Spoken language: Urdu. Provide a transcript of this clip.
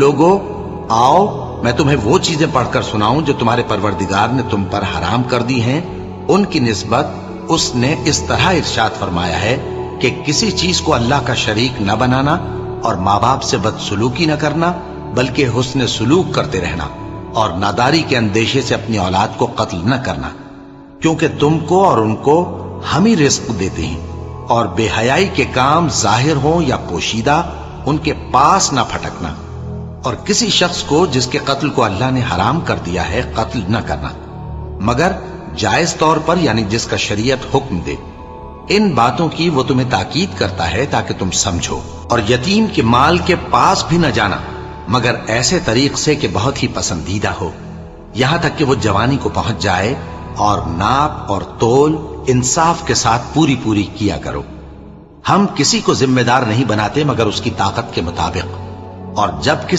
لوگو آؤ میں تمہیں وہ چیزیں پڑھ کر سناؤں جو تمہارے پروردگار نے تم پر حرام کر دی ہیں۔ ان کی نسبت اس نے اس طرح ارشاد فرمایا ہے کہ کسی چیز کو اللہ کا شریک نہ بنانا اور ماں باپ سے بدسلوکی نہ کرنا، بلکہ حسن سلوک کرتے رہنا اور ناداری کے اندیشے سے اپنی اولاد کو قتل نہ کرنا، کیونکہ تم کو اور ان کو ہم ہی رزق دیتے ہیں، اور بے حیائی کے کام ظاہر ہوں یا پوشیدہ ان کے پاس نہ پھٹکنا، اور کسی شخص کو جس کے قتل کو اللہ نے حرام کر دیا ہے قتل نہ کرنا مگر جائز طور پر، یعنی جس کا شریعت حکم دے۔ ان باتوں کی وہ تمہیں تاکید کرتا ہے تاکہ تم سمجھو، اور یتیم کے مال کے پاس بھی نہ جانا مگر ایسے طریق سے کہ بہت ہی پسندیدہ ہو، یہاں تک کہ وہ جوانی کو پہنچ جائے، اور ناپ اور تول انصاف کے ساتھ پوری پوری کیا کرو۔ ہم کسی کو ذمہ دار نہیں بناتے مگر اس کی طاقت کے مطابق، اور جب کسی